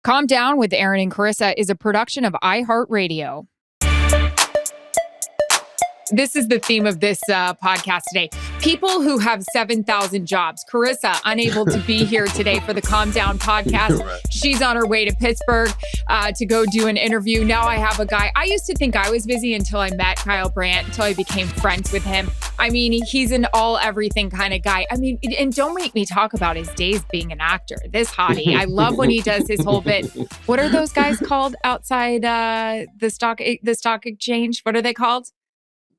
Calm Down with Erin and Charissa is a production of iHeartRadio. This is the theme of this podcast today. People who have 7,000 jobs. Charissa, unable to be here today for the Calm Down podcast. Right. She's on her way to Pittsburgh to go do an interview. Now I have a guy. I used to think I was busy until I met Kyle Brandt, until I became friends with him. I mean, he's an all everything kind of guy. I mean, and don't make me talk about his days being an actor. This hottie. I love when he does his whole bit. What are those guys called outside the stock exchange? What are they called?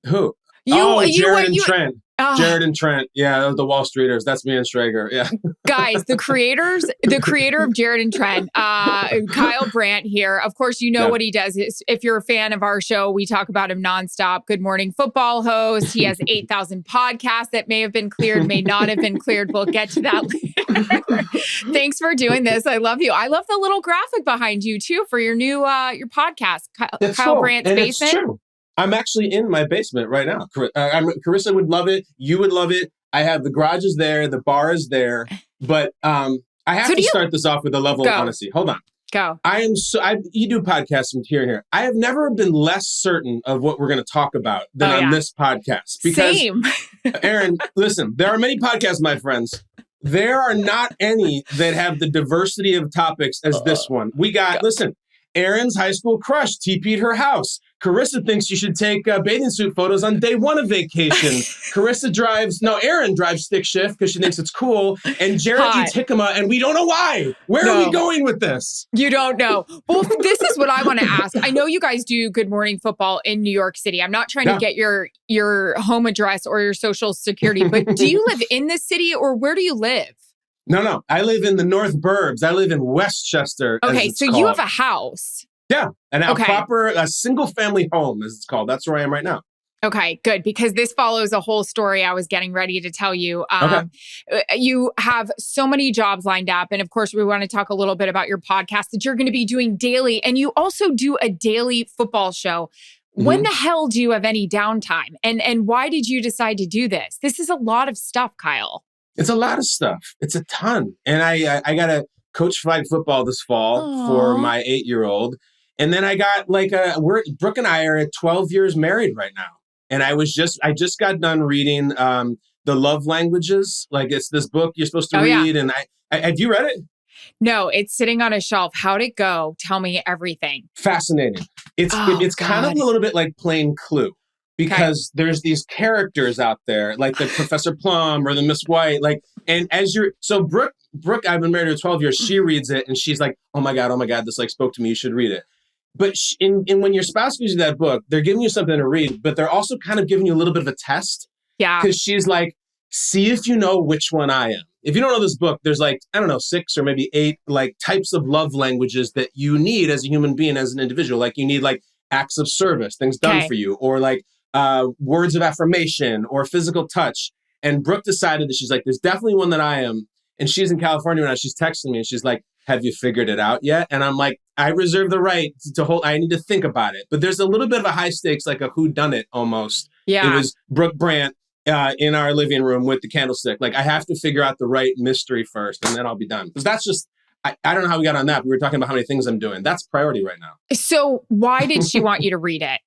Who? Jared and Trent. Jared and Trent. Yeah, the Wall Streeters. That's me and Strager. Yeah. Guys, the creator of Jared and Trent, Kyle Brandt here. Of course, you know what he does. If you're a fan of our show, we talk about him nonstop. Good Morning Football host. He has 8,000 podcasts that may have been cleared, may not have been cleared. We'll get to that later. Thanks for doing this. I love you. I love the little graphic behind you too for your new your podcast, Kyle Brandt's and Basement. It's true. I'm actually in my basement right now. Charissa would love it. You would love it. I have the garage is there. The bar is there. But I have to start this off with a level of honesty. Hold on. Go. You do podcasts from here and here. I have never been less certain of what we're going to talk about than on this podcast. Because, Same. Erin, listen, there are many podcasts, my friends. There are not any that have the diversity of topics as this one. We got, listen, Erin's high school crush TP'd her house. Charissa thinks you should take bathing suit photos on day one of vacation. Erin drives stick shift because she thinks it's cool. And Jared eats jicama, and we don't know why. Where are we going with this? You don't know. Well, this is what I want to ask. I know you guys do Good Morning Football in New York City. I'm not trying to get your home address or your social security, but do you live in the city or where do you live? No. I live in the North Burbs. I live in Westchester. Okay, so you have a house. Yeah, a single family home, as it's called. That's where I am right now. Okay, good. Because this follows a whole story I was getting ready to tell you. You have so many jobs lined up. And of course, we want to talk a little bit about your podcast that you're going to be doing daily. And you also do a daily football show. When the hell do you have any downtime? And why did you decide to do this? This is a lot of stuff, Kyle. It's a lot of stuff. It's a ton. And I got to coach flag football this fall for my 8-year-old. And then I got Brooke and I are 12 years married right now. And I just got done reading The Love Languages. Like it's this book you're supposed to read. Yeah. And have you read it? No, it's sitting on a shelf. How'd it go? Tell me everything. Fascinating. It's kind of a little bit like playing Clue. Because there's these characters out there, like the Professor Plum or the Miss White, so Brooke, I've been married to her 12 years. She reads it and she's like, oh my God, this spoke to me. You should read it. But when your spouse gives you that book, they're giving you something to read, but they're also kind of giving you a little bit of a test. Yeah. Because she's like, see if you know which one I am. If you don't know this book, there's 6 or maybe 8 types of love languages that you need as a human being, as an individual. Like you need acts of service, things done for you, or words of affirmation or physical touch. And Brooke decided that she's like, there's definitely one that I am. And she's in California now. She's texting me and she's like, have you figured it out yet? And I'm like, I reserve the right to hold, I need to think about it. But there's a little bit of a high stakes, like a whodunit almost. Yeah. It was Brooke Brandt in our living room with the candlestick. I have to figure out the right mystery first and then I'll be done. Because that's just, I don't know how we got on that. We were talking about how many things I'm doing. That's priority right now. So why did she want you to read it?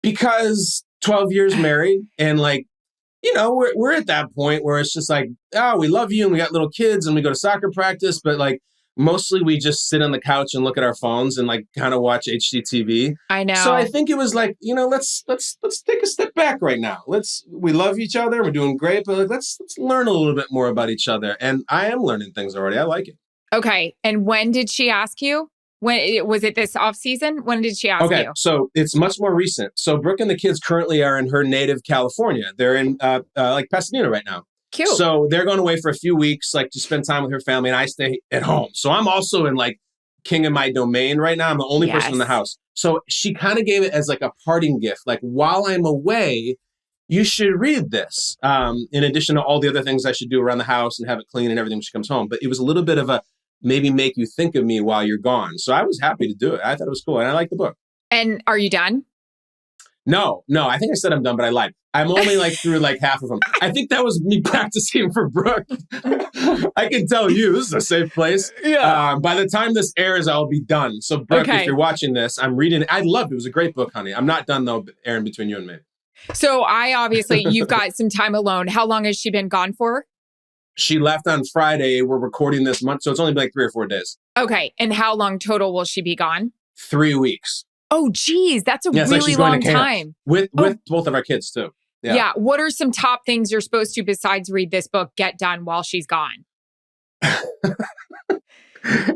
Because 12 years married and we're at that point where it's just we love you and we got little kids and we go to soccer practice, but mostly we just sit on the couch and look at our phones and kind of watch HGTV. I know. So I think it was let's take a step back right now. We love each other. We're doing great, but let's learn a little bit more about each other. And I am learning things already. I like it. Okay. And when did she ask you? Was it this off season? When did she ask you? Okay, so it's much more recent. So Brooke and the kids currently are in her native California. They're in Pasadena right now. Cute. So they're going away for a few weeks, to spend time with her family, and I stay at home. So I'm also in king of my domain right now. I'm the only person in the house. So she kind of gave it as a parting gift. While I'm away, you should read this. In addition to all the other things I should do around the house and have it clean and everything when she comes home. But it was a little bit of a maybe make you think of me while you're gone. So I was happy to do it. I thought it was cool. And I like the book. And are you done? No, I think I said I'm done, but I lied. I'm only like through like half of them. I think that was me practicing for Brooke. I can tell you, this is a safe place. Yeah. By the time this airs, I'll be done. So Brooke, if you're watching this, I'm reading it. I loved it. It was a great book, honey. I'm not done though, Erin, between you and me. So you've got some time alone. How long has she been gone for? She left on Friday. We're recording this month, so it's only been like 3 or 4 days. Okay. And how long total will she be gone? 3 weeks. Oh, geez. That's a really long time. With both of our kids, too. Yeah. What are some top things you're supposed to, besides read this book, get done while she's gone?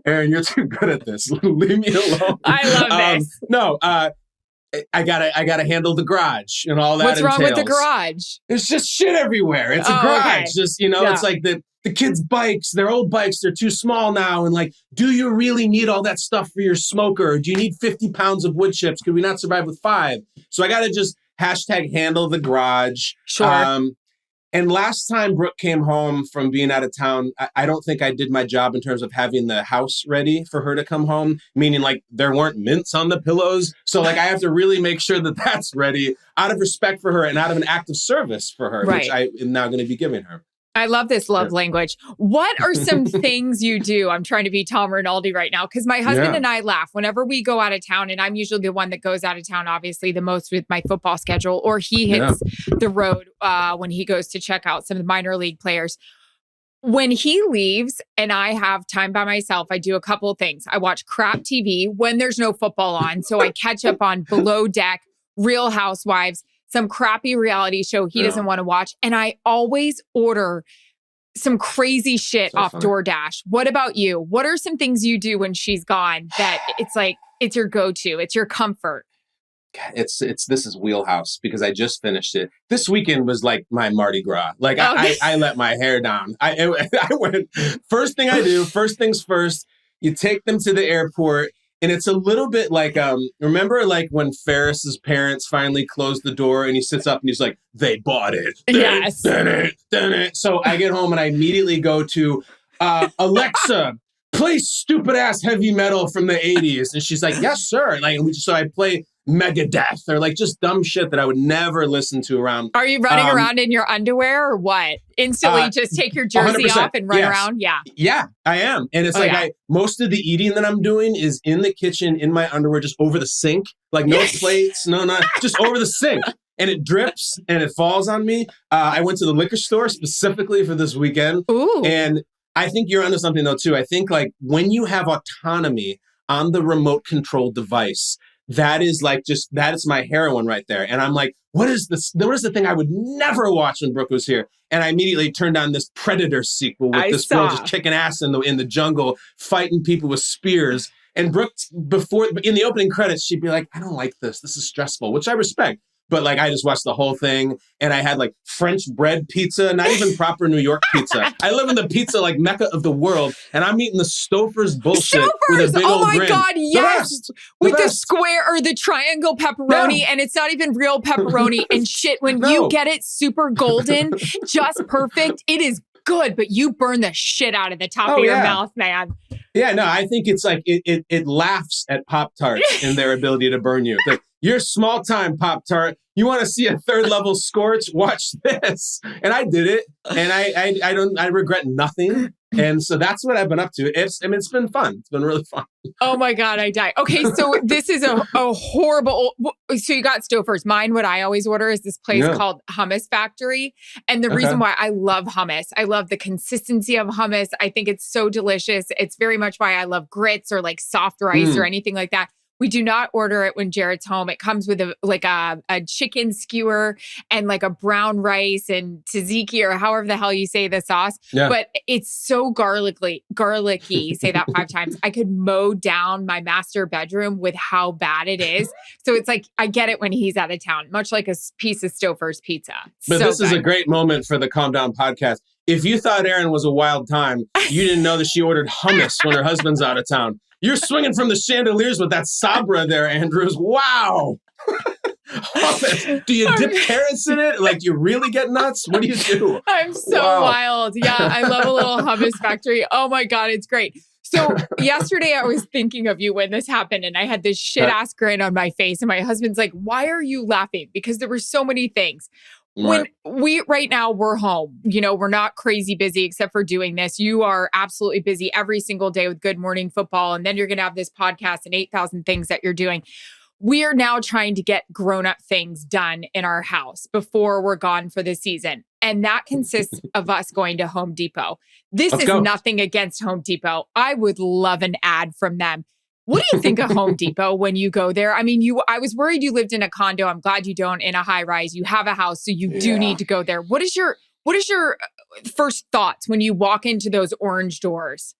Erin, you're too good at this. Leave me alone. I love this. No, I gotta handle the garage and all that. What's wrong with the garage? There's just shit everywhere. It's a garage. Okay. Just, it's like the kids' bikes, they're old bikes, they're too small now. And like, do you really need all that stuff for your smoker? Do you need 50 pounds of wood chips? Could we not survive with 5? So I gotta just #handle the garage. Sure. And last time Brooke came home from being out of town, I don't think I did my job in terms of having the house ready for her to come home, meaning like there weren't mints on the pillows. So like I have to really make sure that that's ready out of respect for her and out of an act of service for her, which I am now going to be giving her. I love this love language. What are some things you do? I'm trying to be Tom Rinaldi right now because my husband and I laugh whenever we go out of town, and I'm usually the one that goes out of town, obviously, the most with my football schedule, or he hits the road when he goes to check out some of the minor league players. When he leaves and I have time by myself, I do a couple of things. I watch crap TV when there's no football on, so I catch up on Below Deck, Real Housewives, some crappy reality show he doesn't want to watch. And I always order some crazy shit off DoorDash. What about you? What are some things you do when she's gone that it's like, it's your go-to, it's your comfort? This is wheelhouse because I just finished it. This weekend was like my Mardi Gras. Like I let my hair down. I went, first things first, you take them to the airport. And it's a little bit like, remember like when Ferris's parents finally closed the door and he sits up and he's like, they bought it. Yes. Done it. So I get home and I immediately go to, Alexa, play stupid ass heavy metal from the 80s. And she's like, yes, sir. Like, so I play Megadeth or like just dumb shit that I would never listen to around. Are you running around in your underwear or what? Instantly just take your jersey 100%. Off and run around? Yeah. Yeah, I am. And it's most of the eating that I'm doing is in the kitchen, in my underwear, just over the sink. Like no plates, just over the sink. And it drips and it falls on me. I went to the liquor store specifically for this weekend. Ooh. And I think you're onto something though too. I think like when you have autonomy on the remote control device, that is my heroine right there. And I'm like, what is this? What is the thing I would never watch when Brooke was here? And I immediately turned on this Predator sequel with this girl just kicking ass in the jungle, fighting people with spears. And Brooke, in the opening credits, she'd be like, I don't like this. This is stressful, which I respect. But like, I just watched the whole thing and I had like French bread pizza, not even proper New York pizza. I live in the pizza like mecca of the world and I'm eating the Stouffer's bullshit with a big old grin. God, yes! With the square or the triangle pepperoni and it's not even real pepperoni and shit. When you get it super golden, just perfect, it is good, but you burn the shit out of the top of your mouth, man. Yeah, no, I think it's like, it laughs at Pop-Tarts in their ability to burn you. Like, you're small time, Pop-Tart. You want to see a 3rd level scorch? Watch this. And I did it. And I regret nothing. And so that's what I've been up to. It's been fun. It's been really fun. Oh my God, I die. Okay, so this is a horrible, so you got Stouffer's. Mine, what I always order is this place called Hummus Factory. And the reason why I love hummus, I love the consistency of hummus. I think it's so delicious. It's very much why I love grits or like soft rice or anything like that. We do not order it when Jared's home. It comes with a chicken skewer and like a brown rice and tzatziki or however the hell you say the sauce. Yeah. But it's so garlicky. Say that 5 times. I could mow down my master bedroom with how bad it is. So it's like, I get it when he's out of town, much like a piece of Stouffer's pizza. But this is a great moment for the Calm Down podcast. If you thought Erin was a wild time, you didn't know that she ordered hummus when her husband's out of town. You're swinging from the chandeliers with that Sabra there, Andrews. Wow. Do you dip carrots in it? Like, you really get nuts? What do you do? I'm so wild. Yeah, I love a little Hummus Factory. Oh my God, it's great. So yesterday I was thinking of you when this happened and I had this shit ass grin on my face and my husband's like, why are you laughing? Because there were so many things. When right now we're home, we're not crazy busy except for doing this. You are absolutely busy every single day with Good Morning Football. And then you're going to have this podcast and 8,000 things that you're doing. We are now trying to get grown-up things done in our house before we're gone for the season. And that consists of us going to Home Depot. Let's go. Nothing against Home Depot. I would love an ad from them. What do you think of Home Depot when you go there? I mean, I was worried you lived in a condo. I'm glad you don't, in a high rise. You have a house, so you do need to go there. What is your first thoughts when you walk into those orange doors?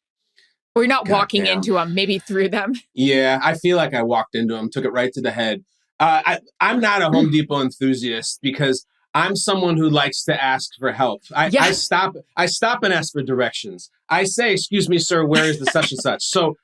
Or you're not walking into them, maybe through them. Yeah, I feel like I walked into them, took it right to the head. I'm not a Home Depot enthusiast because I'm someone who likes to ask for help. I stop and ask for directions. I say, excuse me, sir, where is the such and such? So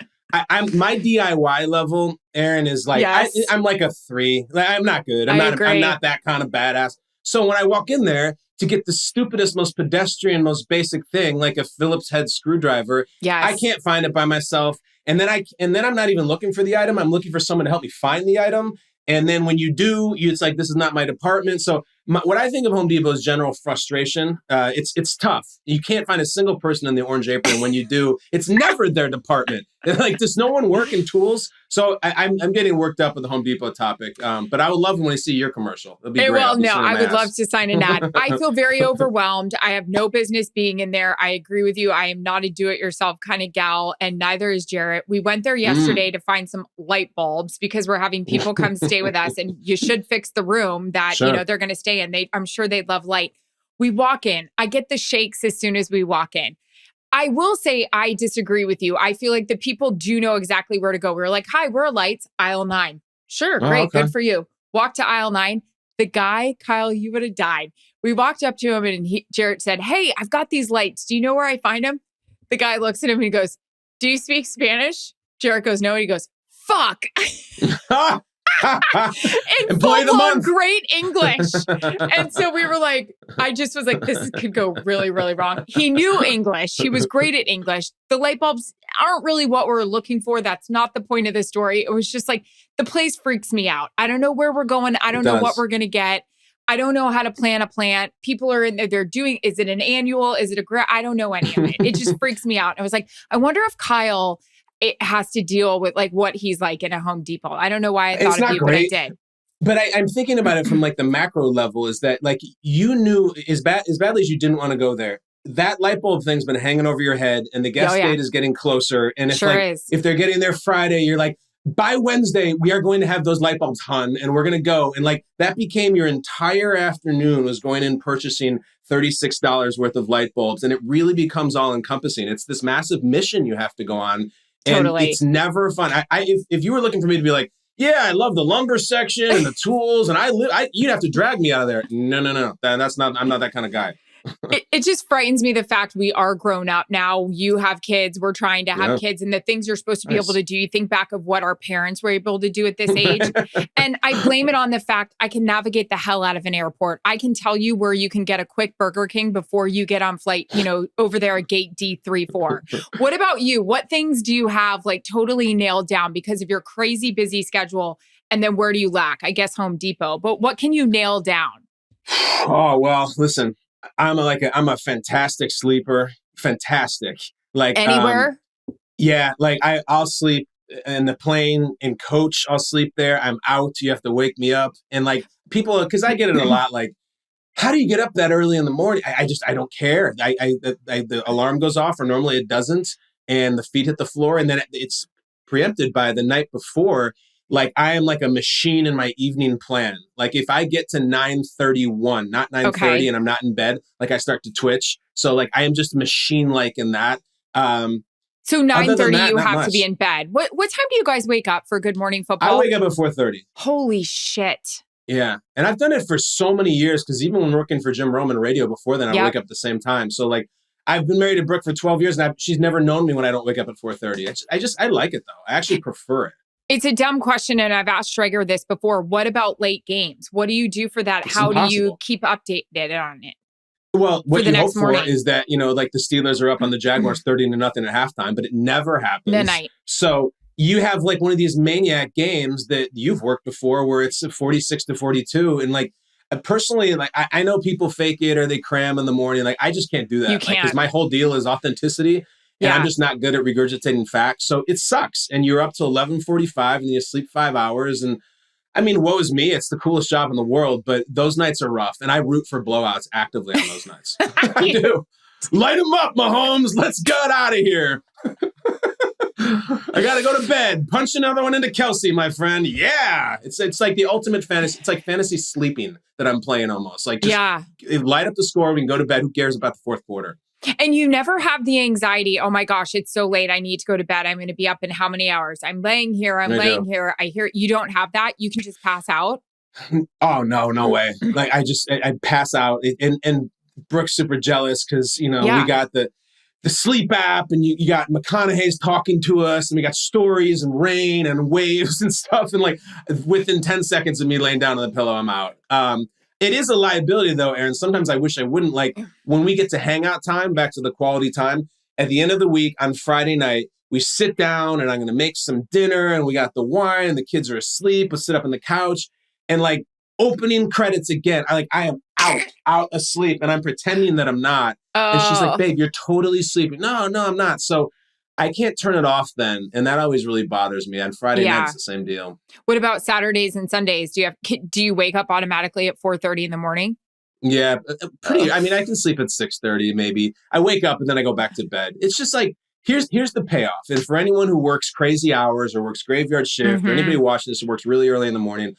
I'm my DIY level, Erin, is like, I'm like a 3. Like, I'm not good. I'm not that kind of badass. So when I walk in there, to get the stupidest, most pedestrian, most basic thing, like a Phillips head screwdriver, I can't find it by myself. And then I'm not even looking for the item. I'm looking for someone to help me find the item. And then when you do, it's like, this is not my department. So what I think of Home Depot is general frustration. It's tough. You can't find a single person in the orange apron. When you do, it's never their department. Like, does no one work in tools? So I'm getting worked up with the Home Depot topic. But I would love when I see your commercial. It'd be great. Well, no, I would love to sign an ad. I feel very overwhelmed. I have no business being in there. I agree with you. I am not a do-it-yourself kind of gal, and neither is Jarrett. We went there yesterday to find some light bulbs because we're having people come stay with us, and you should fix the room that they're going to stay in. I'm sure they'd love light. We walk in. I get the shakes as soon as we walk in. I will say I disagree with you. I feel like the people do know exactly where to go. We're like, hi, where are lights? Aisle 9. Sure, great, good for you. Walk to aisle 9. The guy, Kyle, you would have died. We walked up to him and Jarrett said, hey, I've got these lights. Do you know where I find them? The guy looks at him and he goes, do you speak Spanish? Jarrett goes, no. And he goes, fuck. In full-blown great English. And so we were like, I just was like, this could go really, really wrong. He knew English. He was great at English. The light bulbs aren't really what we're looking for. That's not the point of the story. It was just like, the place freaks me out. I don't know where we're going. I don't know what we're going to get. I don't know how to plan a plant. People are in there. They're doing, is it an annual? Is it a I don't know any of it. It just freaks me out. I was like, I wonder if Kyle, it has to deal with like what he's like in a Home Depot. I don't know why I thought of you, but I did. But I'm thinking about it from like the macro level is that like you knew as badly as you didn't want to go there. That light bulb thing's been hanging over your head and the guest date is getting closer. And if they're getting there Friday, you're like, by Wednesday, we are going to have those light bulbs, hun, and we're going to go. And like that became your entire afternoon was going in purchasing $36 worth of light bulbs. And it really becomes all encompassing. It's this massive mission you have to go on. And it's never fun. If you were looking for me to be like, yeah, I love the lumber section and the tools, and you'd have to drag me out of there. No. I'm not that kind of guy. It just frightens me the fact we are grown up now. You have kids. We're trying to have kids, and the things you're supposed to be able to do. You think back of what our parents were able to do at this age. And I blame it on the fact I can navigate the hell out of an airport. I can tell you where you can get a quick Burger King before you get on flight, over there at gate D34. What about you? What things do you have like totally nailed down because of your crazy busy schedule? And then where do you lack? I guess Home Depot. But what can you nail down? Oh, well, listen. I'm a fantastic sleeper. Fantastic. Like anywhere? I'll sleep in the plane, in coach, I'll sleep there. I'm out. You have to wake me up. And like people, because I get it a lot, like, how do you get up that early in the morning? I don't care. The alarm goes off, or normally it doesn't, and the feet hit the floor, and then it's preempted by the night before. Like I am like a machine in my evening plan. Like if I get to 9:31, not 9:30, and I'm not in bed, like I start to twitch. So like I am just machine-like in that. So 9:30, you have to be in bed. What time do you guys wake up for Good Morning Football? I wake up at 4:30. Holy shit. Yeah. And I've done it for so many years because even when working for Jim Roman Radio before then, I wake up at the same time. So like I've been married to Brooke for 12 years and she's never known me when I don't wake up at 4:30. I like it though. I actually prefer it. It's a dumb question, and I've asked Schrager this before. What about late games? What do you do for that? How do you keep updated on it? Well, what the you hope next morning. for is that, like the Steelers are up on the Jaguars 30-0 at halftime, but it never happens. The night. So you have like one of these maniac games that you've worked before where it's 46-42. And like, personally, like I know people fake it or they cram in the morning. Like I just can't do that. You can't. Because my whole deal is authenticity. And I'm just not good at regurgitating facts. So it sucks. And you're up to 11:45 and you sleep 5 hours. And I mean, woe is me. It's the coolest job in the world, but those nights are rough. And I root for blowouts actively on those nights. I do. Light them up, Mahomes. Let's get out of here. I got to go to bed. Punch another one into Kelsey, my friend. Yeah. It's like the ultimate fantasy. It's like fantasy sleeping that I'm playing almost. Like, just light up the score. We can go to bed. Who cares about the fourth quarter? And you never have the anxiety, oh my gosh, it's so late. I need to go to bed. I'm going to be up in how many hours? I'm laying here. Here. I hear you don't have that. You can just pass out. Oh, no way. Like I pass out and Brooke's super jealous because, we got the sleep app and you got McConaughey's talking to us and we got stories and rain and waves and stuff. And like within 10 seconds of me laying down on the pillow, I'm out. It is a liability, though, Erin. Sometimes I wish I wouldn't. Like when we get to hangout time, back to the quality time, at the end of the week on Friday night, we sit down and I'm going to make some dinner and we got the wine and the kids are asleep. We'll sit up on the couch and like opening credits again. I am out asleep and I'm pretending that I'm not. And she's like, babe, you're totally sleeping. No, I'm not. So I can't turn it off then. And that always really bothers me. On Friday night, it's the same deal. What about Saturdays and Sundays? Do you wake up automatically at 4:30 in the morning? Yeah, pretty. I mean, I can sleep at 6:30 maybe. I wake up and then I go back to bed. It's just like, here's the payoff. And for anyone who works crazy hours or works graveyard shift or anybody watching this who works really early in the morning,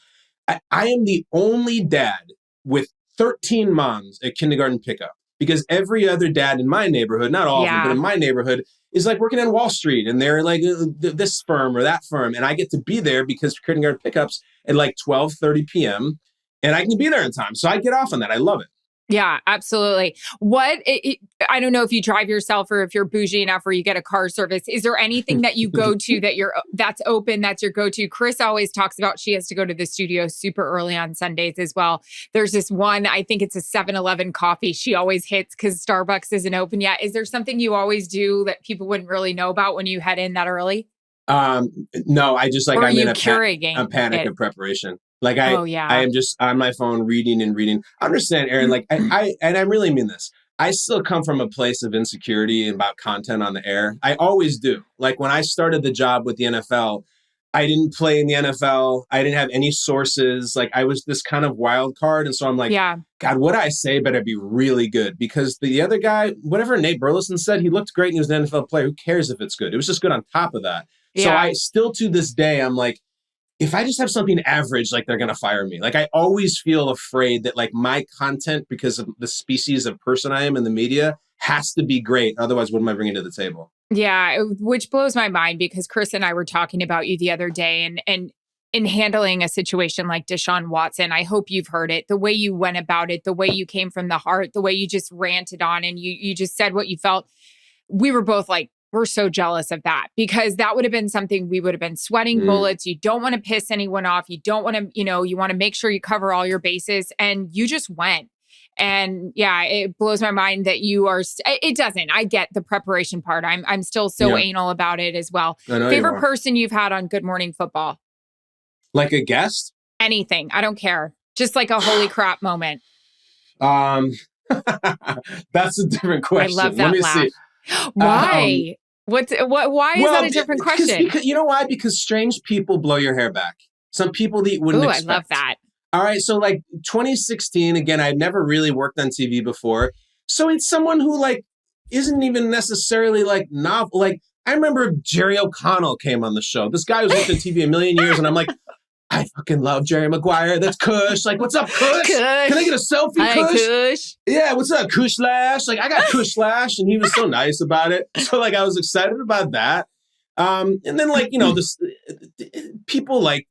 I am the only dad with 13 moms at kindergarten pickup. Because every other dad in my neighborhood, not all of them, but in my neighborhood, is like working on Wall Street and they're like this firm or that firm. And I get to be there because kindergarten pickups at like 12:30 p.m. and I can be there in time. So I get off on that. I love it. Yeah, absolutely. I don't know if you drive yourself or if you're bougie enough where you get a car service. Is there anything that you go to that's open, that's your go-to? Chris always talks about she has to go to the studio super early on Sundays as well. There's this one, I think it's a 7-Eleven coffee she always hits because Starbucks isn't open yet. Is there something you always do that people wouldn't really know about when you head in that early? No, I just like, I'm in a panic of preparation. Like I am just on my phone reading. I understand, Erin, like I really mean this. I still come from a place of insecurity about content on the air. I always do. Like when I started the job with the NFL, I didn't play in the NFL. I didn't have any sources. Like I was this kind of wild card. And so I'm like, God, what I say better be really good because the other guy, whatever Nate Burleson said, he looked great and he was an NFL player. Who cares if it's good? It was just good on top of that. Yeah. So I still to this day, I'm like, if I just have something average, like they're going to fire me. Like I always feel afraid that like my content, because of the species of person I am in the media, has to be great. Otherwise, what am I bringing to the table? Yeah, which blows my mind because Chris and I were talking about you the other day and in handling a situation like Deshaun Watson. I hope you've heard it. The way you went about it, the way you came from the heart, the way you just ranted on and you just said what you felt. We were both like, we're so jealous of that because that would have been something we would have been sweating bullets. You don't want to piss anyone off. You don't want to, you want to make sure you cover all your bases and you just went. And yeah, it blows my mind that you are, it doesn't, I get the preparation part. I'm still so anal about it as well. Favorite person you've had on Good Morning Football? Like a guest? Anything. I don't care. Just like a holy crap moment. That's a different question. I love that laugh. See. Why? Why is that a different question? Because, you know why? Because strange people blow your hair back. Some people that you wouldn't expect. I love that. All right. So like 2016, again, I'd never really worked on TV before. So it's someone who like isn't even necessarily like novel. Like I remember Jerry O'Connell came on the show. This guy who's worked on TV a million years. And I'm like, I fucking love Jerry Maguire. That's Kush. Like, what's up, Kush? Can I get a selfie, Kush? Kush. Yeah, what's up, Kush Lash? Like, I got Kush Lash, and he was so nice about it. So, like, I was excited about that. And then, like, this people like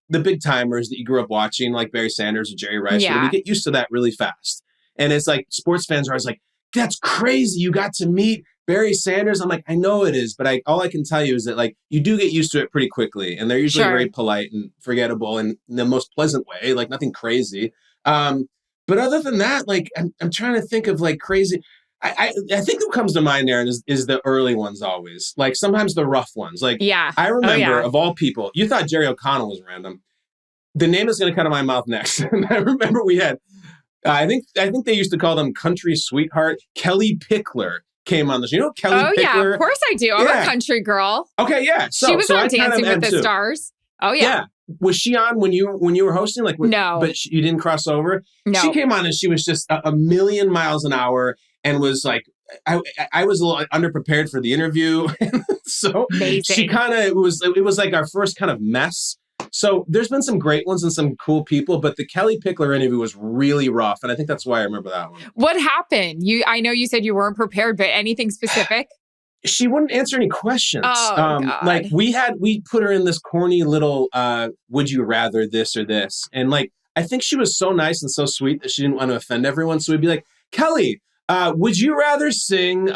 the big timers that you grew up watching, like Barry Sanders or Jerry Rice, we get used to that really fast. And it's like sports fans are always like, that's crazy. You got to meet Barry Sanders. I'm like, I know it is, but all I can tell you is that like you do get used to it pretty quickly. And they're usually very polite and forgettable and in the most pleasant way, like nothing crazy. But other than that, like, I'm trying to think of like crazy. I think what comes to mind, Erin, is the early ones always. Like sometimes the rough ones. Like Yeah. I Oh, remember yeah. of all people, you thought Jerry O'Connell was random. The name is going to come out of my mouth next. I remember we had, I think they used to call them country sweetheart. Kelly Pickler came on the show. You know Kelly Oh, Pickler? yeah, of course I do. I'm a country girl. Okay, yeah. She was on Dancing with the Stars. Oh, yeah. Yeah. Was she on when you were hosting? Like, no. But you didn't cross over? No. She came on and she was just a million miles an hour and was like, I was a little underprepared for the interview. So amazing. She kind of, it was like our first kind of mess. So there's been some great ones and some cool people, but the Kelly Pickler interview was really rough. And I think that's why I remember that one. What happened? I know you said you weren't prepared, but anything specific? She wouldn't answer any questions. Oh, God. Like we put her in this corny little, would you rather this or this? And like, I think she was so nice and so sweet that she didn't want to offend everyone. So we'd be like, Kelly, would you rather sing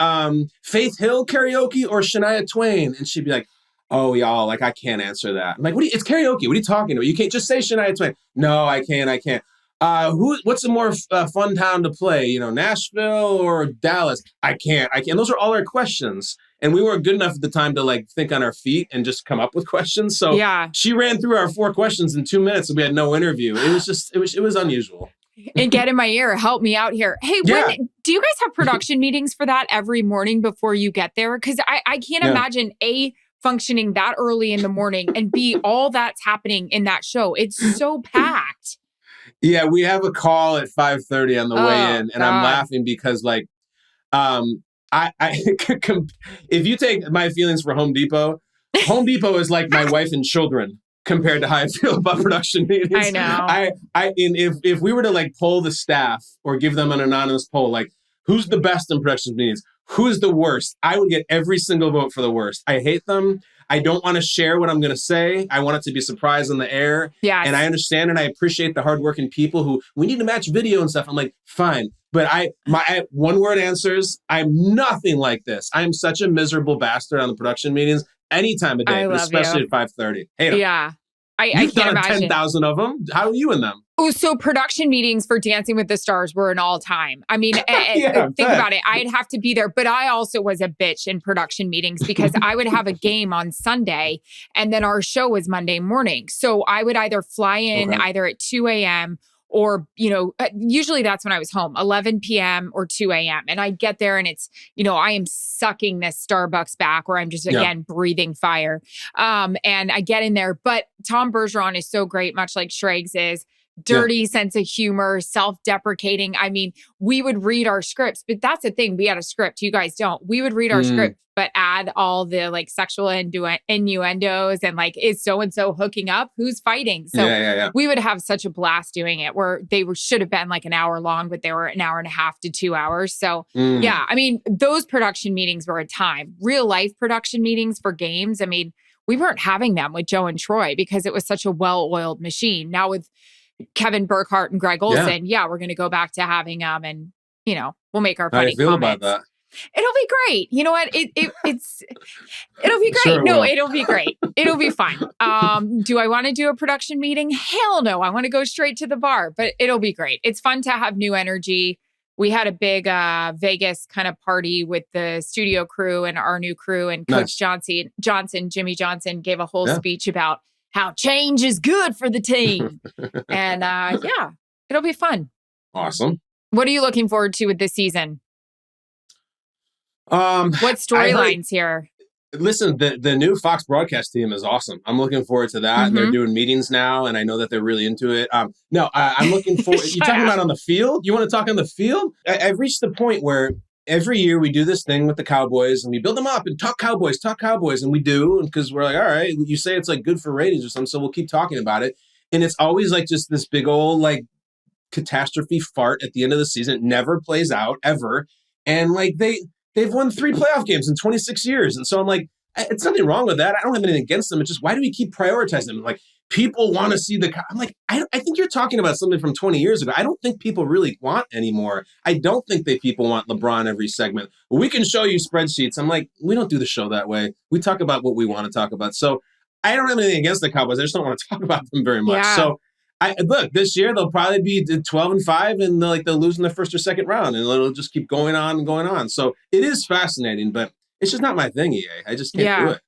Faith Hill karaoke or Shania Twain? And she'd be like, oh, y'all, like, I can't answer that. I'm like, it's karaoke. What are you talking about? You can't just say Shania Twain. No, I can't. What's a more fun town to play? You know, Nashville or Dallas? I can't. And those are all our questions. And we weren't good enough at the time to like think on our feet and just come up with questions. So she ran through our 4 questions in 2 minutes and we had no interview. It was unusual. And get in my ear, help me out here. Hey, do you guys have production meetings for that every morning before you get there? Because I can't imagine functioning that early in the morning and B, all that's happening in that show. It's so packed. Yeah, we have a call at 5:30 on the way in, and I'm laughing because like, if you take my feelings for Home Depot is like my wife and children compared to how I feel about production meetings. I know. If we were to like poll the staff or give them an anonymous poll, like who's the best in production meetings? Who's the worst? I would get every single vote for the worst. I hate them. I don't want to share what I'm going to say. I want it to be surprised in the air. Yeah. And I understand and I appreciate the hardworking people who we need to match video and stuff. I'm like, fine. But my one word answers, I'm nothing like this. I'm such a miserable bastard on the production meetings any time of day, but especially at 5:30. Hate them. Yeah. You've can't done imagine 10,000 of them. How are you in them? Oh, so production meetings for Dancing with the Stars were an all time. I mean, think about it. I'd have to be there. But I also was a bitch in production meetings because I would have a game on Sunday and then our show was Monday morning. So I would either fly in either at 2 a.m. or, usually that's when I was home, 11 p.m. or 2 a.m. And I get there and it's, I am sucking this Starbucks back where I'm just, again, breathing fire. And I get in there. But Tom Bergeron is so great, much like Schrags is. Dirty sense of humor, self-deprecating. I mean, we would read our scripts, but that's the thing. We had a script. You guys don't. We would read our script, but add all the like sexual innuendos and like, is so-and-so hooking up? Who's fighting? So we would have such a blast doing it where they should have been like an hour long, but they were an hour and a half to 2 hours. So I mean, those production meetings were a time. Real life production meetings for games. I mean, we weren't having them with Joe and Troy because it was such a well-oiled machine. Now with Kevin Burkhardt and Greg Olson, we're going to go back to having them and, we'll make our funny comments. How do you feel about that? It'll be great. You know what? It'll be great. Sure It'll be great. It'll be fun. Do I want to do a production meeting? Hell no. I want to go straight to the bar, but it'll be great. It's fun to have new energy. We had a big Vegas kind of party with the studio crew and our new crew and Coach Jimmy Johnson gave a whole speech about how change is good for the team. And it'll be fun. Awesome. What are you looking forward to with this season? What storylines here? Listen, the new Fox broadcast team is awesome. I'm looking forward to that. They're doing meetings now, and I know that they're really into it. I'm looking forward. You're talking about on the field? You want to talk on the field? I've reached the point where every year we do this thing with the Cowboys and we build them up and talk Cowboys. And we do because we're like, all right, you say it's like good for ratings or something. So we'll keep talking about it. And it's always like just this big old like catastrophe fart at the end of the season. It never plays out ever. And like they've won 3 playoff games in 26 years. And so I'm like, it's nothing wrong with that. I don't have anything against them. It's just, why do we keep prioritizing them? Like, people want to see I'm like, I think you're talking about something from 20 years ago. I don't think people really want anymore. I don't think that people want LeBron every segment. Well, we can show you spreadsheets. I'm like, we don't do the show that way. We talk about what we want to talk about. So I don't have anything against the Cowboys. I just don't want to talk about them very much. Yeah. So Look, this year they'll probably be 12-5, and they'll lose in the first or second round, and it'll just keep going on and going on. So it is fascinating, but it's just not my thing, EA. I just can't do it.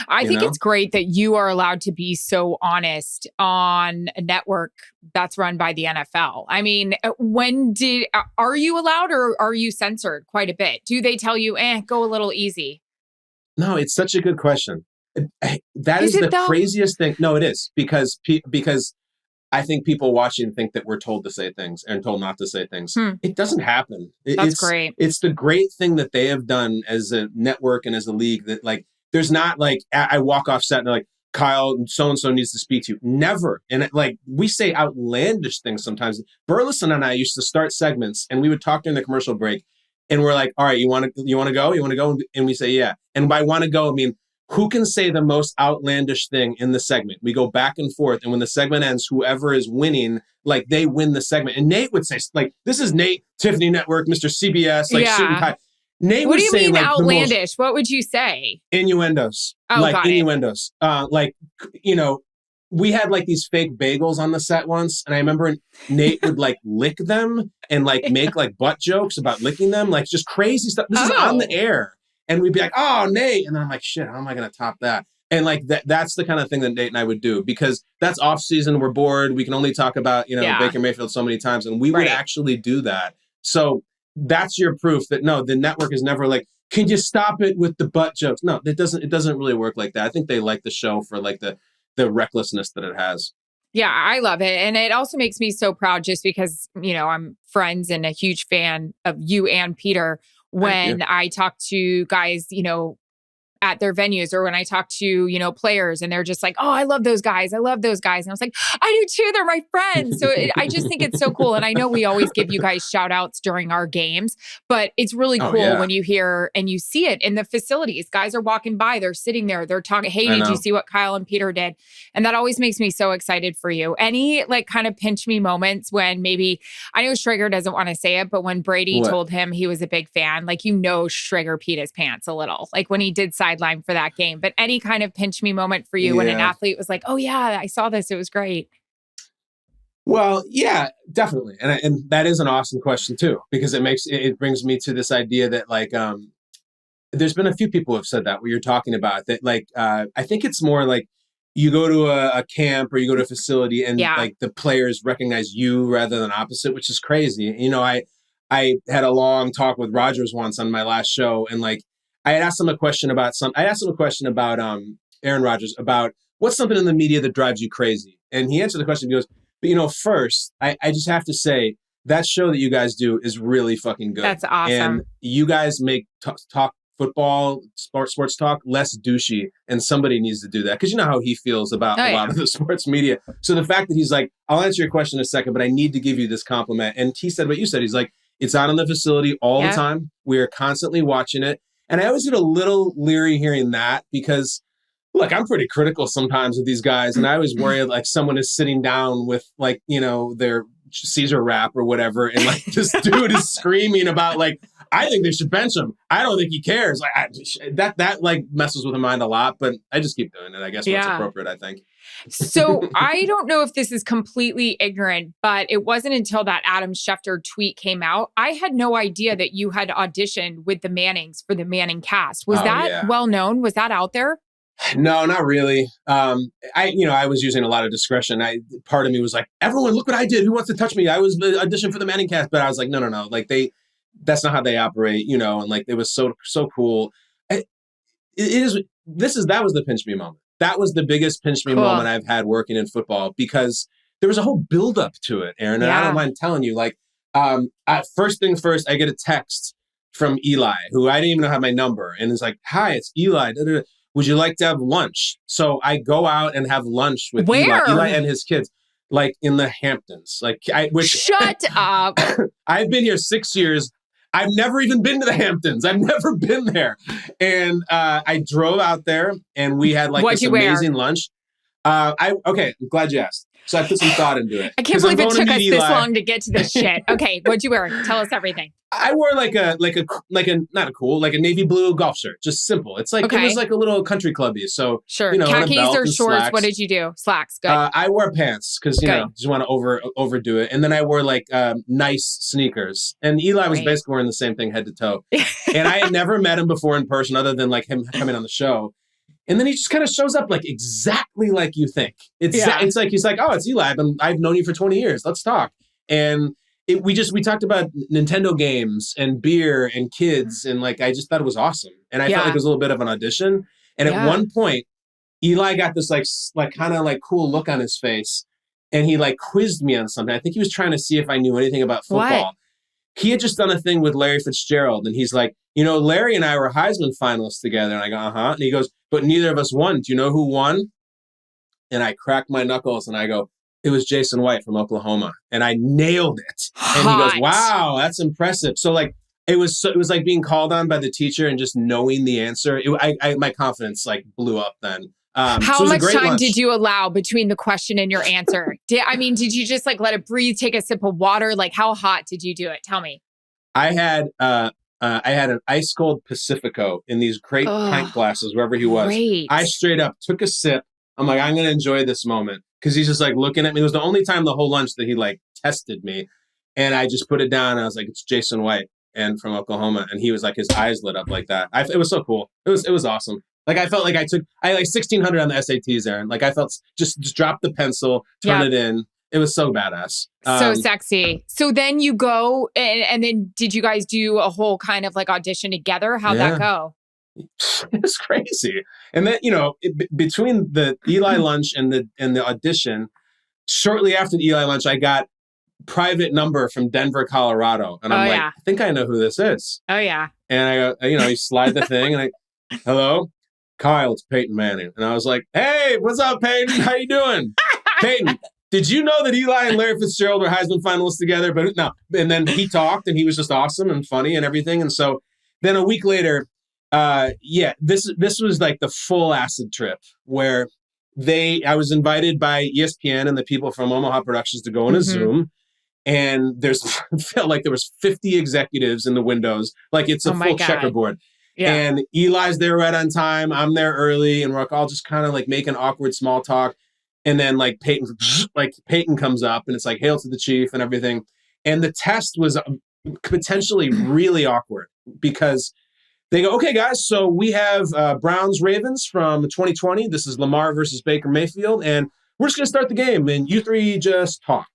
I think it's great that you are allowed to be so honest on a network that's run by the NFL. I mean, are you allowed, or are you censored quite a bit? Do they tell you, go a little easy? No, it's such a good question. That is the craziest thing. No, it is because I think people watching think that we're told to say things and told not to say things. It doesn't happen. That's great. It's the great thing that they have done as a network and as a league that there's not I walk off set and they're like, Kyle, so-and-so needs to speak to you. Never. And we say outlandish things sometimes. Burleson and I used to start segments and we would talk during the commercial break and we're like, all right, you want to go? You want to go? And we say, yeah. And by want to go, I mean, who can say the most outlandish thing in the segment? We go back and forth. And when the segment ends, whoever is winning, they win the segment. And Nate would say, this is Nate, Tiffany Network, Mr. CBS, suit and tie. Nate what do you mean outlandish? What would you say? Innuendos. Innuendos. We had these fake bagels on the set once. And I remember Nate would lick them and make butt jokes about licking them. Just crazy stuff. This is on the air. And we'd be like, oh, Nate. And then I'm like, shit, how am I going to top that? And that's the kind of thing that Nate and I would do because that's off season. We're bored. We can only talk about, Baker Mayfield so many times. And we would actually do that. So that's your proof that no, the network is never can you stop it with the butt jokes? No, it doesn't really work like that. I think they like the show for the recklessness that it has. Yeah, I love it. And it also makes me so proud just because, I'm friends and a huge fan of you and Peter when I talk to guys, at their venues or when I talk to, players and they're just like, oh, I love those guys. I love those guys. And I was like, I do too. They're my friends. So I just think it's so cool. And I know we always give you guys shout outs during our games, but it's really cool when you hear and you see it in the facilities. Guys are walking by, they're sitting there, they're talking, hey, did you see what Kyle and Peter did? And that always makes me so excited for you. Any kind of pinch me moments when maybe, I know Schrager doesn't want to say it, but when Brady told him he was a big fan, Schrager peed his pants a little, when he did sideline for that game. But any kind of pinch me moment for you when an athlete was like, oh yeah, I saw this, it was great. Well, yeah, definitely. And that is an awesome question too, because it brings me to this idea that there's been a few people who have said that what you're talking about that I think it's more you go to a camp or you go to a facility and the players recognize you rather than opposite, which is crazy. I had a long talk with Rogers once on my last show and I had asked him a question about Aaron Rodgers about what's something in the media that drives you crazy. And he answered the question. He goes, but first, I just have to say that show that you guys do is really fucking good. That's awesome. And you guys make talk football, sports talk less douchey. And somebody needs to do that because you know how he feels about a lot of the sports media. So the fact that he's like, I'll answer your question in a second, but I need to give you this compliment. And he said what you said. He's like, it's on in the facility all the time. We are constantly watching it. And I always get a little leery hearing that because, look, I'm pretty critical sometimes of these guys. And I always worry someone is sitting down with their Caesar wrap or whatever. And this dude is screaming about I think they should bench him. I don't think he cares. That messes with my mind a lot, but I just keep doing it. I guess when it's appropriate, I think. So I don't know if this is completely ignorant, but it wasn't until that Adam Schefter tweet came out. I had no idea that you had auditioned with the Mannings for the Manning cast. Was that well known? Was that out there? No, not really. I was using a lot of discretion. Part of me was like, everyone, look what I did. Who wants to touch me? I was auditioned for the Manning cast, but I was like, no. That's not how they operate, and it was so cool. That was the pinch me moment. That was the biggest pinch me moment I've had working in football because there was a whole buildup to it, Erin. And I don't mind telling you, first thing first, I get a text from Eli, who I didn't even know had my number. And it's like, hi, it's Eli. Would you like to have lunch? So I go out and have lunch with Eli and his kids. In the Hamptons. Shut up. I've been here 6 years. I've never even been to the Hamptons. I've never been there. And I drove out there and we had this amazing lunch. Okay, I'm glad you asked. So I put some thought into it. I can't believe it took us this long to get to this shit. Okay, what'd you wear? Tell us everything. I wore like a navy blue golf shirt, just simple. It's like It was like a little country clubby. So sure, khakis or shorts. Slacks. What did you do? Slacks. Good. I wore pants because just want to overdo it, and then I wore like nice sneakers. And Eli was basically wearing the same thing head to toe. And I had never met him before in person, other than like him coming on the show. And then he just kind of shows up like exactly like you think. It's like he's like, oh, it's Eli. I've known you for 20 years. Let's talk. And we talked about Nintendo games and beer and kids, and like I just thought it was awesome. And I felt like it was a little bit of an audition. And at one point, Eli got this like kind of like cool look on his face, and he like quizzed me on something. I think he was trying to see if I knew anything about football. What? He had just done a thing with Larry Fitzgerald, and he's like, Larry and I were Heisman finalists together. And I go, uh-huh. And he goes, but neither of us won. Do you know who won? And I cracked my knuckles and I go, it was Jason White from Oklahoma. And I nailed it. And he goes, wow, that's impressive. So like, it was like being called on by the teacher and just knowing the answer. My confidence like blew up then. How much time did you allow between the question and your answer? Did you just like let it breathe, take a sip of water? Like how hot did you do it? Tell me. I had an ice cold Pacifico in these great pint glasses, wherever he was. Great. I straight up took a sip. I'm like, I'm going to enjoy this moment. Because he's just like looking at me. It was the only time the whole lunch that he like tested me. And I just put it down. And I was like, it's Jason White and from Oklahoma. And he was like, his eyes lit up like that. It was so cool. It was awesome. Like I felt like I like 1600 on the SATs, Erin. Like I felt just drop the pencil, turn it in. It was so badass. So sexy. So then you go and then did you guys do a whole kind of like audition together? How'd that go? It was crazy. And then, between the Eli lunch and the audition, shortly after the Eli lunch, I got private number from Denver, Colorado. And I'm I think I know who this is. Oh, yeah. And I go, you slide the thing and hello, Kyle, it's Peyton Manning. And I was like, hey, what's up, Peyton? How you doing? Peyton, did you know that Eli and Larry Fitzgerald were Heisman finalists together? But no. And then he talked and he was just awesome and funny and everything. And so then a week later, this was like the full acid trip where I was invited by ESPN and the people from Omaha Productions to go on a Zoom, and felt like there was 50 executives in the windows, like it's a full checkerboard. Yeah. And Eli's there right on time. I'm there early, and we're all just kind of like making awkward small talk. And then like Peyton comes up, and it's like hail to the chief and everything. And the test was potentially really awkward because they go, okay, guys, so we have Browns Ravens from 2020. This is Lamar versus Baker Mayfield. And we're just going to start the game. And you three just talk.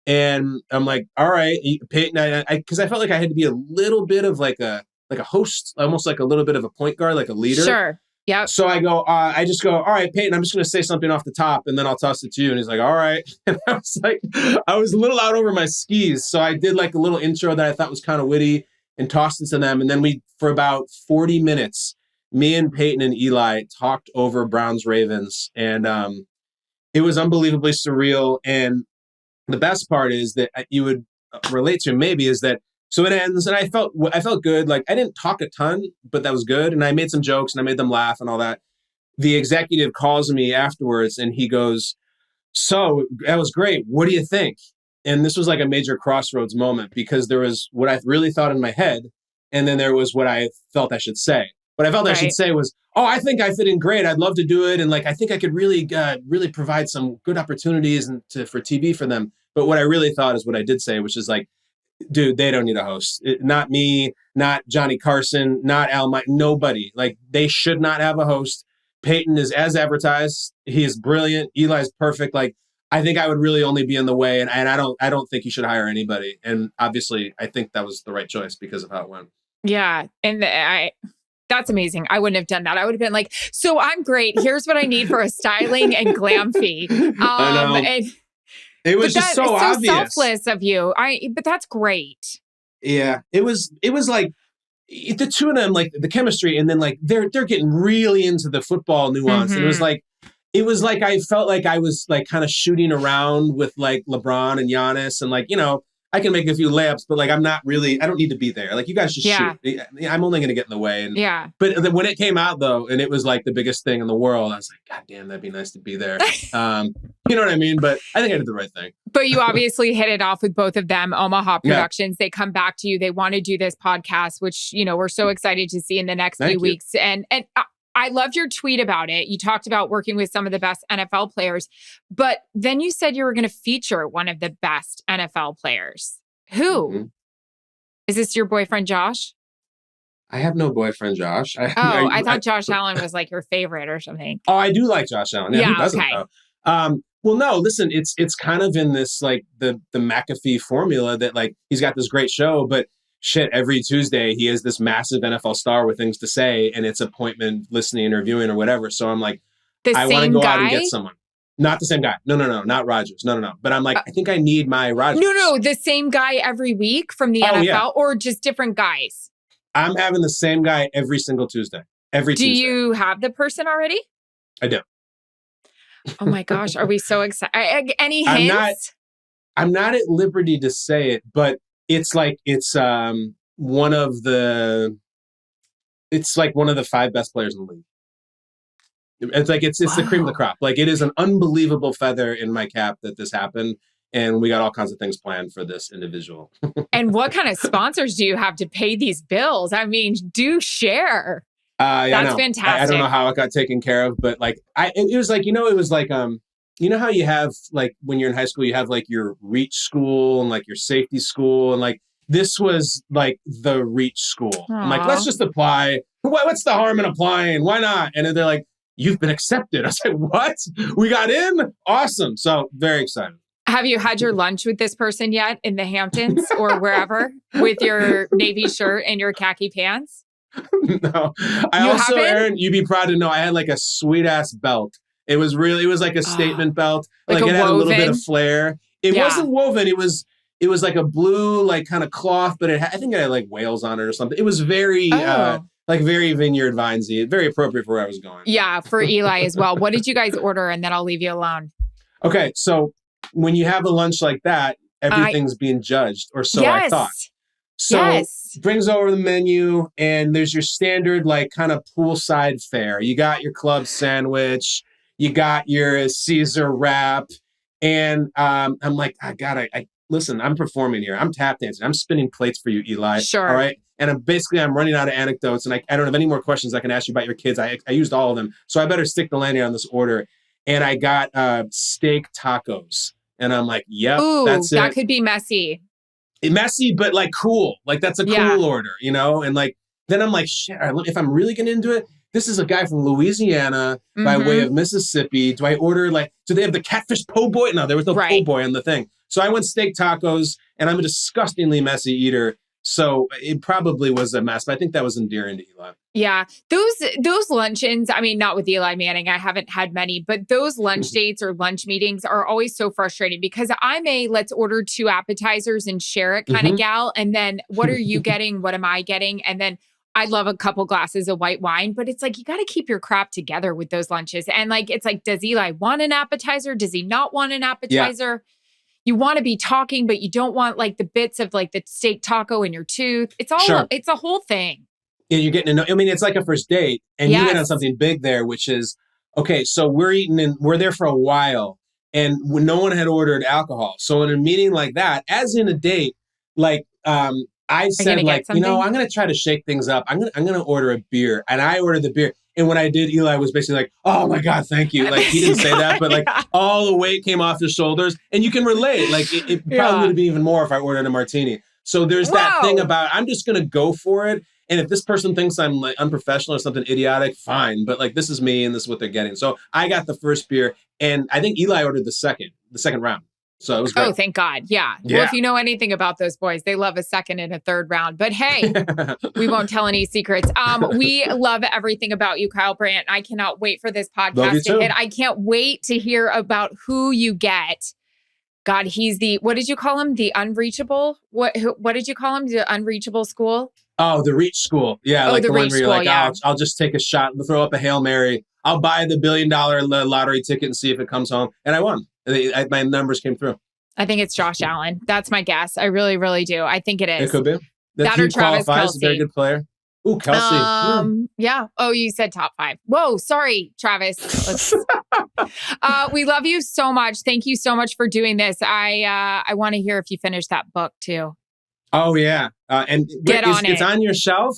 And I'm like, all right, Peyton, because I felt like I had to be a little bit of like a host, almost like a little bit of a point guard, like a leader. Sure. Yeah. So I just go, all right, Peyton, I'm just going to say something off the top and then I'll toss it to you. And he's like, all right. And I was a little out over my skis. So I did like a little intro that I thought was kind of witty and tossed it to them. And then for about 40 minutes, me and Peyton and Eli talked over Browns Ravens. And it was unbelievably surreal. And the best part is that you would relate to maybe is that, so it ends and I felt good. Like I didn't talk a ton, but that was good. And I made some jokes and I made them laugh and all that. The executive calls me afterwards and he goes, so that was great. What do you think? And this was like a major crossroads moment because there was what I really thought in my head. And then there was what I felt I should say. What I felt I should say was, oh, I think I fit in great. I'd love to do it. And like, I think I could really provide some good opportunities for TV for them. But what I really thought is what I did say, which is like, dude, they don't need a host. Not me, not Johnny Carson, not Al Mike, nobody. Like they should not have a host. Peyton is as advertised. He is brilliant. Eli's perfect. Like, I think I would really only be in the way, and I don't think you should hire anybody. And obviously, I think that was the right choice because of how it went. Yeah, and that's amazing. I wouldn't have done that. I would have been like, "So I'm great. Here's what I need for a styling and glam fee." I know. And, it was just so obvious. So selfless of you. But that's great. Yeah, it was like the two of them, like the chemistry, and then like they're getting really into the football nuance. Mm-hmm. It was like I felt like I was like kind of shooting around with like LeBron and Giannis and like, I can make a few layups, but like I don't need to be there. Like you guys just shoot. I'm only going to get in the way. And, but when it came out though, and it was like the biggest thing in the world, I was like, God damn, that'd be nice to be there. You know what I mean? But I think I did the right thing. But you obviously hit it off with both of them, Omaha Productions. They come back to you. They want to do this podcast, which, we're so excited to see in the next few weeks. And I loved your tweet about it. You talked about working with some of the best NFL players, but then you said you were going to feature one of the best NFL players. Who? Mm-hmm. Is this your boyfriend, Josh? I have no boyfriend, Josh. I thought Josh Allen was like your favorite or something. Oh, I do like Josh Allen. Yeah, who doesn't though? Well, no, listen, it's kind of in this like the McAfee formula that like he's got this great show, but shit, every Tuesday he is this massive NFL star with things to say, and it's appointment listening, interviewing, or whatever. So I'm like, I want to go out and get someone. Not the same guy. No, not Rodgers. No. But I'm like, I think I need my Rodgers. No, the same guy every week from the NFL, or just different guys? I'm having the same guy every single Tuesday. Tuesday. Do you have the person already? I do. Oh my gosh, are we so excited? Any hints? I'm not at liberty to say it, but it's one of the 5 best players in the league. It's like it's the cream of the crop. Like it is an unbelievable feather in my cap that this happened, and we got all kinds of things planned for this individual. And what kind of sponsors do you have to pay these bills? I mean, do share. That's fantastic. I don't know how it got taken care of, but like it was like, it was like how you have like when you're in high school, you have like your reach school and like your safety school, and like this was like the reach school. Aww. I'm like, let's just apply. What's the harm in applying? Why not? And then they're like, you've been accepted. I was like, what? We got in? Awesome. So very excited. Have you had your lunch with this person yet in the Hamptons or wherever with your navy shirt and your khaki pants? No. Erin, you'd be proud to know I had like a sweet ass belt. It was like a statement belt. Like it had a little bit of flair. It wasn't woven. It was like a blue, like kind of cloth, but I think it had like whales on it or something. It was very, like very Vineyard Vinesy, very appropriate for where I was going. Yeah, for Eli as well. What did you guys order? And then I'll leave you alone. Okay, so when you have a lunch like that, everything's being judged, or so I thought. So brings over the menu, and there's your standard like kind of poolside fare. You got your club sandwich, you got your Caesar wrap, and I'm like, listen, I'm performing here. I'm tap dancing. I'm spinning plates for you, Eli. Sure. All right. And I'm running out of anecdotes, and I don't have any more questions I can ask you about your kids. I used all of them. So I better stick the landing on this order. And I got steak tacos. And I'm like, yep, that's it. That could be messy. Messy, but like cool. Like that's a cool order, And like, then I'm like, shit, if I'm really getting into it, this is a guy from Louisiana by way of Mississippi. Do I order do they have the catfish po' boy? No, there was no po' boy on the thing. So I went steak tacos, and I'm a disgustingly messy eater. So it probably was a mess, but I think that was endearing to Eli. Yeah. Those luncheons, I mean, not with Eli Manning, I haven't had many, but those lunch dates or lunch meetings are always so frustrating because I'm let's order 2 appetizers and share it kind of gal. And then what are you getting? What am I getting? And then I love a couple glasses of white wine, but it's like, you got to keep your crap together with those lunches. And like, it's like, does Eli want an appetizer? Does he not want an appetizer? Yeah. You want to be talking, but you don't want like the bits of like the steak taco in your tooth. It's all, it's a whole thing. Yeah, you're getting to know, I mean, it's like a first date, and you get on something big there, which is, okay, so we're there for a while, and no one had ordered alcohol. So in a meeting like that, as in a date, like, I said like, I'm going to try to shake things up. I'm going to order a beer, and I ordered the beer. And when I did, Eli was basically like, oh my God, thank you. Like he didn't say that, but like all the weight came off his shoulders, and you can relate. Like it probably would have been even more if I ordered a martini. So there's that thing about, I'm just going to go for it. And if this person thinks I'm like unprofessional or something idiotic, fine. But like, this is me and this is what they're getting. So I got the first beer, and I think Eli ordered the second round. So it was great. Oh, thank God. Yeah. Well, if you know anything about those boys, they love a second and a third round. But hey, we won't tell any secrets. We love everything about you, Kyle Brandt. I cannot wait for this podcast to hit. I can't wait to hear about who you get. God, he's what did you call him? The unreachable? What did you call him? The unreachable school? Oh, the reach school. Yeah. Oh, like the one reach where you're school, like, I'll just take a shot, throw up a Hail Mary. I'll buy the $1 billion lottery ticket and see if it comes home. And I won. My numbers came through. I think it's Josh Allen. That's my guess. I really, really do. I think it is. It could be. That or Travis Kelce. A very good player. Ooh, Kelce. Yeah. Oh, you said top 5. Whoa, sorry, Travis. We love you so much. Thank you so much for doing this. I want to hear if you finish that book too. Oh yeah, and it's on your shelf.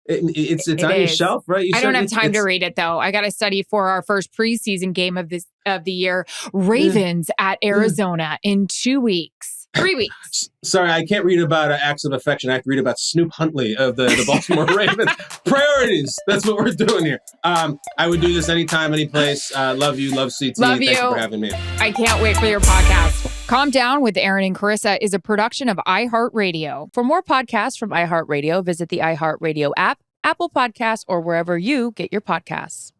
It's on your shelf, right? I don't have time to read it though. I got to study for our first preseason game of the year. Ravens at Arizona in 2 weeks. 3 weeks. Sorry, I can't read about acts of affection. I have to read about Snoop Huntley of the Baltimore Ravens. Priorities. That's what we're doing here. I would do this anytime, any place. Love you. Love CT. Love you. Thank you for having me. I can't wait for your podcast. Calm Down with Erin and Charissa is a production of iHeartRadio. For more podcasts from iHeartRadio, visit the iHeartRadio app, Apple Podcasts, or wherever you get your podcasts.